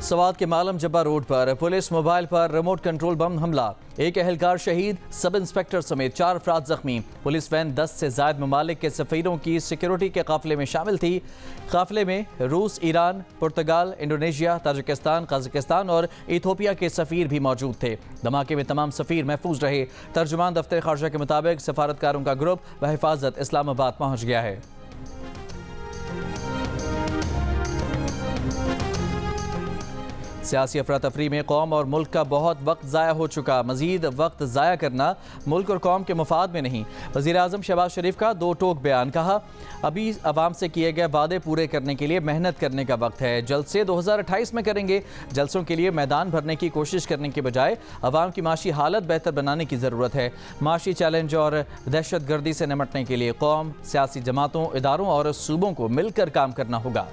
सवात के मालम जब्बा रोड पर police mobile पर रिमोट कंट्रोल बम हमला, एक एहलकार शहीद, सब इंस्पेक्टर समेत 4 अफराद जख्मी। पुलिस वैन 10 से ज्यादा ममालिक के सफीरों की सिक्योरिटी के काफिले में शामिल थी। काफिले में रूस, ईरान, पुर्तगाल, इंडोनेशिया, ताजिकिस्तान, कजाकिस्तान और इथोपिया के सफीर भी मौजूद थे। धमाके में तमाम सफीर महफूज रहे। तर्जुमान दफ्तर खारजा के मुताबिक सफारतकारों का ग्रुप बहिफाजत इस्लामाबाद पहुंच गया है। सियासी अफरा तफरी में कौम और मुल्क का बहुत वक्त ज़ाया हो चुका, मजीद वक्त ज़ाया करना मुल्क और कौम के मुफाद में नहीं। वज़ीर आज़म शहबाज शरीफ का 2 टोक बयान, कहा अभी अवाम से किए गए वादे पूरे करने के लिए मेहनत करने का वक्त है। जलसे 2028 में करेंगे। जलसों के लिए मैदान भरने की कोशिश करने के बजाय अवाम की माशी हालत बेहतर बनाने की ज़रूरत है। माशी चैलेंज और दहशत गर्दी से निपटने के लिए कौम, सियासी जमातों, इदारों और सूबों को मिलकर काम करना होगा।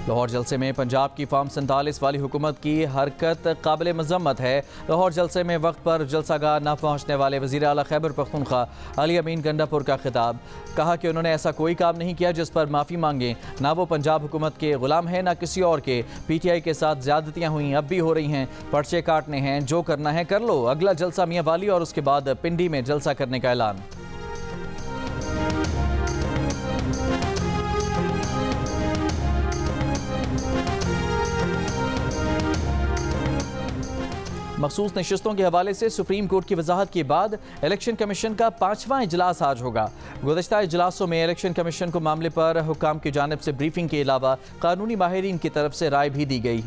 लाहौर जलसे में पंजाब की फॉर्म 47 वाली हुकूमत की हरकत काबिल मजम्मत है। लाहौर जलसे में वक्त पर जलसागाह न पहुँचने वाले वज़ीर आला खैबर पख्तूनख्वा अली अमीन गंडापुर का खिताब, कहा कि उन्होंने ऐसा कोई काम नहीं किया जिस पर माफ़ी मांगे। ना वो पंजाब हुकूमत के गुलाम हैं, ना किसी और के। PTI के साथ ज्यादतियाँ हुई, अब भी हो रही हैं। पर्चे काटने हैं, जो करना है कर लो। अगला जलसा मियाँ वाली और उसके बाद पिंडी में जलसा करने का ऐलान। मखसूस नशिस्तों के हवाले से सुप्रीम कोर्ट की वजाहत के बाद इलेक्शन कमीशन का 5वां इजलास आज होगा। गुज़श्ता इजलासों में इलेक्शन कमीशन को मामले पर हुक्काम की जानिब से ब्रीफिंग के अलावा कानूनी माहिरीन की तरफ से राय भी दी गई।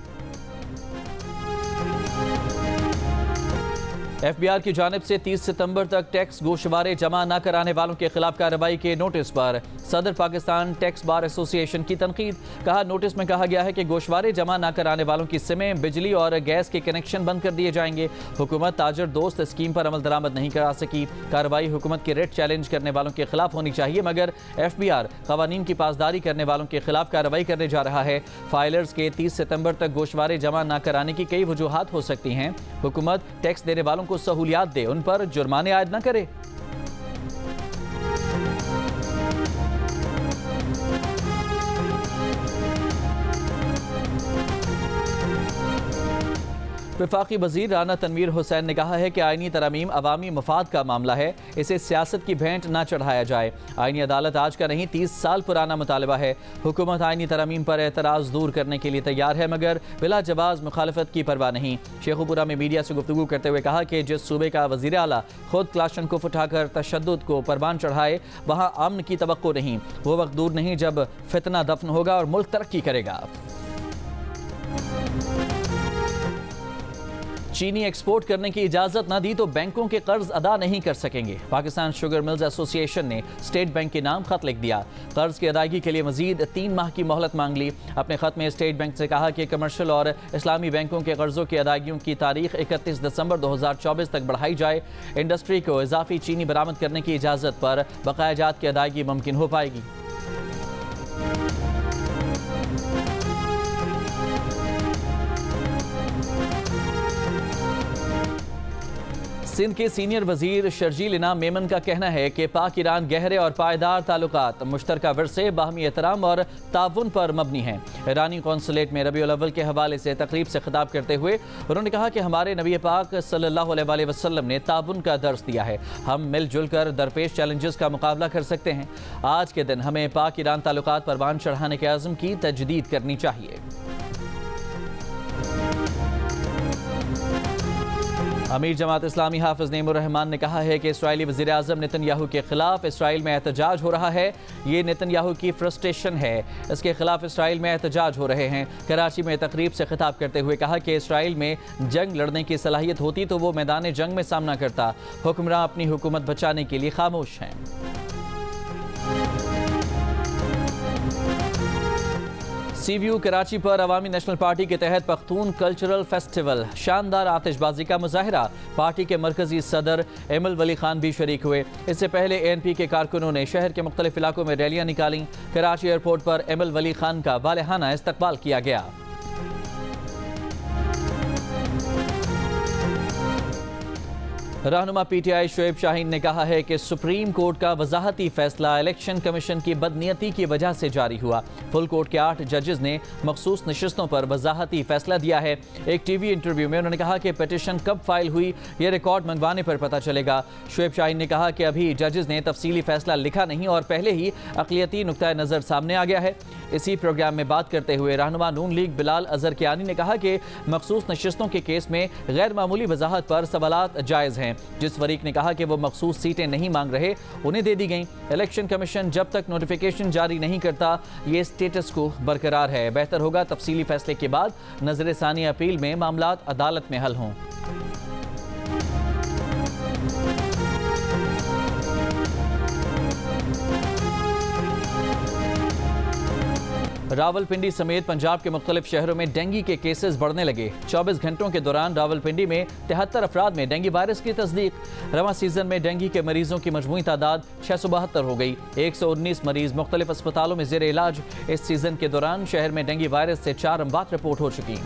FBR की जानिब से 30 सितंबर तक टैक्स गोशवारे जमा न कराने वालों के खिलाफ कार्रवाई के नोटिस पर सदर पाकिस्तान टैक्स बार एसोसिएशन की तनकीद। कहा, नोटिस में कहा गया है कि गोशवारे जमा न कराने वालों की सिमें, बिजली और गैस के कनेक्शन बंद कर दिए जाएंगे। हुकूमत ताजर दोस्त स्कीम पर अमल दरामद नहीं करा सकी। कार्रवाई हुकूमत के रेट चैलेंज करने वालों के खिलाफ होनी चाहिए, मगर FBR कवानीन की पासदारी करने वालों के खिलाफ कार्रवाई करने जा रहा है। फाइलर्स के 30 सितंबर तक गोशवारे जमा न कराने की कई वजूहात हो सकती हैं। हुकूमत टैक्स देने वालों को सहूलियात दे, उन पर जुर्माने आयद न करे। वफाकी वज़ीर राना तनवीर हुसैन ने कहा है कि आईनी तरमीम अवामी मफाद का मामला है, इसे सियासत की भेंट ना चढ़ाया जाए। आईनी अदालत आज का नहीं 30 साल पुराना मुतालबा है। हुकूमत आईनी तरमीम पर एतराज़ दूर करने के लिए तैयार है, मगर बिला जवाज़ मुखालफत की परवाह नहीं। शेखुपुरा में मीडिया से गुफ्तगू करते हुए कहा कि जिस सूबे का वज़ीर आला खुद क्लाशनकोफ उठाकर तशद्दुद को परवान चढ़ाए, वहाँ अमन की तवक्को नहीं। वो वक्त दूर नहीं जब फितना दफन होगा और मुल्क तरक्की करेगा। चीनी एक्सपोर्ट करने की इजाज़त न दी तो बैंकों के कर्ज अदा नहीं कर सकेंगे। पाकिस्तान शुगर मिल्स एसोसिएशन ने स्टेट बैंक के नाम खत लिख दिया। कर्ज की अदायगी के लिए मजीद 3 माह की मोहलत मांग ली। अपने खत में स्टेट बैंक से कहा कि कमर्शियल और इस्लामी बैंकों के कर्जों की अदायगियों की तारीख 31 दिसंबर 2024 तक बढ़ाई जाए। इंडस्ट्री को इजाफी चीनी बरामद करने की इजाज़त पर बकाया जात की अदायगी मुमकिन हो पाएगी। सिंध के सीनियर वजीर शर्जील इनाम मेमन का कहना है कि पाक ईरान गहरे और पायदार ताल्लुकात, मुश्तरका विरसे, बाहमी एहतराम और ताउन पर मबनी हैं। ईरानी कौंसलेट में रबीउल अव्वल के हवाले से तकरीब से खिताब करते हुए उन्होंने कहा कि हमारे नबी पाक सल्लल्लाहु अलैहि वसल्लम ने ताउन का दर्स दिया है। हम मिलजुल कर दरपेश चैलेंजेस का मुकाबला कर सकते हैं। आज के दिन हमें पाक ईरान ताल्लुकात पर बांध चढ़ाने के आज़म की तजदीद करनी चाहिए। अमीर जमात इस्लामी हाफिज नेमुर रहमान ने कहा है कि इस्राएली वज़ीर आज़म नेतन्याहू के खिलाफ इसराइल में एहतजाज हो रहा है। ये नेतन्याहू की फ्रस्ट्रेशन है, इसके खिलाफ इसराइल में एहतजाज हो रहे हैं। कराची में तकरीब से खिताब करते हुए कहा कि इसराइल में जंग लड़ने की सलाहियत होती तो वो मैदान जंग में सामना करता। हुक्मरान अपनी हुकूमत बचाने के लिए खामोश हैं। सीव्यू कराची पर अवामी नेशनल पार्टी के तहत पख्तून कल्चरल फेस्टिवल, शानदार आतिशबाजी का मुजाहरा। पार्टी के मरकजी सदर एमल वली खान भी शरीक हुए। इससे पहले ANP के कारकुनों ने शहर के मुख्तलिफ इलाकों में रैलियां निकाली। कराची एयरपोर्ट पर एमल वली खान का वालेहाना इस्तकबाल किया गया। रहनुमा पीटीआई शोएब शाहीन ने कहा है कि सुप्रीम कोर्ट का वजाहती फैसला इलेक्शन कमीशन की बदनीयती की वजह से जारी हुआ। फुल कोर्ट के 8 जजेस ने मखसूस नशिस्तों पर वजाहती फैसला दिया है। एक टीवी इंटरव्यू में उन्होंने कहा कि पिटीशन कब फाइल हुई यह रिकॉर्ड मंगवाने पर पता चलेगा। शोएब शाहीन ने कहा कि अभी जजेस ने तफसीली फैसला लिखा नहीं और पहले ही अक़लियती नुक्ता नज़र सामने आ गया है। इसी प्रोग्राम में बात करते हुए रहनुमा नून लीग बिलाल अजहर कियानी ने कहा कि मखसूस नशिस्तों के केस में गैर मामूली वजाहत पर सवालात जायज़ हैं। जिस फरीक ने कहा कि वो मखसूस सीटें नहीं मांग रहे उन्हें दे दी गई। इलेक्शन कमीशन जब तक नोटिफिकेशन जारी नहीं करता ये स्टेटस को बरकरार है। बेहतर होगा तफसीली फैसले के बाद नजर-ए-सानी अपील में मामलात अदालत में हल हों। रावलपिंडी समेत पंजाब के मुख्तलिफ शहरों में डेंगू के केसेस बढ़ने लगे। 24 घंटों के दौरान रावलपिंडी में 73 अफराद में डेंगू वायरस की तस्दीक। रवां सीजन में डेंगू के मरीजों की मजमूई तादाद 672 हो गई। 119 मरीज मुख्तलिफ अस्पतालों में जेर इलाज। इस सीजन के दौरान शहर में डेंगू वायरस से 4 अमवात रिपोर्ट हो चुकी।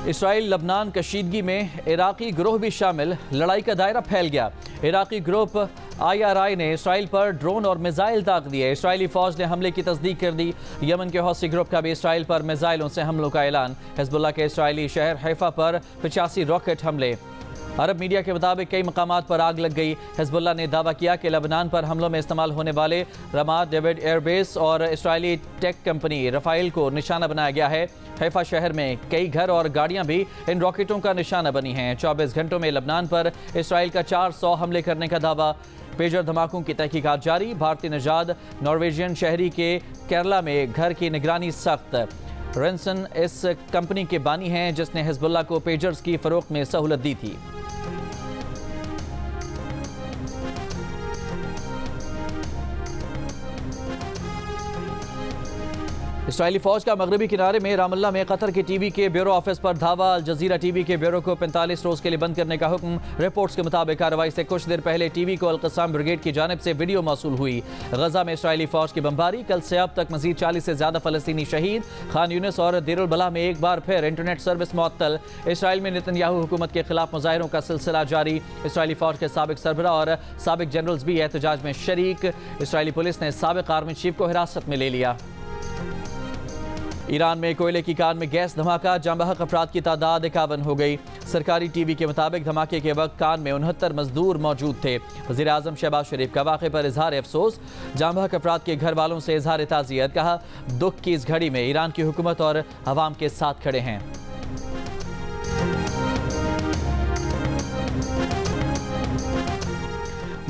इसराइल लबनान कशीदगी में इराकी ग्रोह भी शामिल। लड़ाई का दायरा फैल गया। इराकी ग्रुप IRI ने इसराइल पर ड्रोन और मिसाइल दाग दिए। इसराइली फौज ने हमले की तस्दीक कर दी। यमन के हौसी ग्रुप का भी इसराइल पर मिसाइलों से हमलों का ऐलान। हिजबुल्लाह के इसराइली शहर हैफा पर 85 रॉकेट हमले। अरब मीडिया के मुताबिक कई मकामात पर आग लग गई। हिजबुल्लाह ने दावा किया कि लबनान पर हमलों में इस्तेमाल होने वाले रमात डेविड एयरबेस और इसराइली टेक कंपनी रफाइल को निशाना बनाया गया है। हैफा शहर में कई घर और गाड़ियां भी इन रॉकेटों का निशाना बनी हैं। 24 घंटों में लबनान पर इसराइल का 400 हमले करने का दावा। पेजर धमाकों की तहकीकात जारी। भारतीय नजाद नॉर्वेजियन शहरी के केरला में घर की निगरानी सख्त। रेंसन इस कंपनी के बानी हैं जिसने हिजबुल्लाह को पेजर्स की फरोख्त में सहूलत दी थी। इसराइली फौज का मगरबी किनारे में रामल्ला में कतर के टीवी के ब्यूरो ऑफिस पर धावा। अल जजीरा टीवी के ब्यूरो को 45 रोज के लिए बंद करने का हुक्म। रिपोर्ट्स के मुताबिक कार्रवाई से कुछ देर पहले टीवी को अल-क़स्साम ब्रिगेड की जानिब से वीडियो मौसूल हुई। गजा में इसराइली फौज की बमबारी। कल से अब तक मजीद 40 से ज्यादा फलस्तीनी शहीद। खान यूनिस और देरुल बला में एक बार फिर इंटरनेट सर्विस मुअत्तल। इसराइल में नेतन्याहू हुकूमत के खिलाफ मुजाहिरों का सिलसिला जारी। इसराइली फौज के साबिक सरबरा और साबिक जनरल्स भी एहतजाज में शरीक। इसराइली पुलिस ने साबिक आर्मी चीफ को हिरासत में ले लिया। ईरान में कोयले की कान में गैस धमाका। जांबहक अफराद की तादाद 51 हो गई। सरकारी टीवी के मुताबिक धमाके के वक्त कान में 69 मजदूर मौजूद थे। वज़ीर आज़म शहबाज शरीफ का वाक़े पर इजहार अफसोस। जांबहक अफराद के घर वालों से इजहार ताज़ियत। कहा दुख की इस घड़ी में ईरान की हुकूमत और अवाम के साथ खड़े हैं।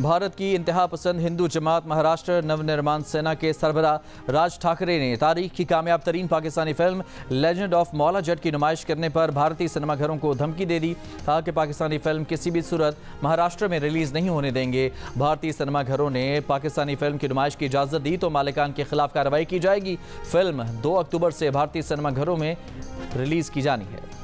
भारत की इंतहा पसंद हिंदू जमात महाराष्ट्र नवनिर्माण सेना के सरबरा राज ठाकरे ने तारीख की कामयाब तरीन Pakistani film legend of Maula Jatt की नुमाइश करने पर भारतीय सिनेमाघरों को धमकी दे दी। कहा कि पाकिस्तानी फिल्म किसी भी सूरत महाराष्ट्र में रिलीज नहीं होने देंगे। भारतीय सिनेमाघरों ने पाकिस्तानी फिल्म की नुमाइश की इजाज़त दी तो मालिकान के खिलाफ कार्रवाई की जाएगी। फिल्म 2 अक्टूबर से भारतीय सिनेमाघरों में रिलीज की जानी है।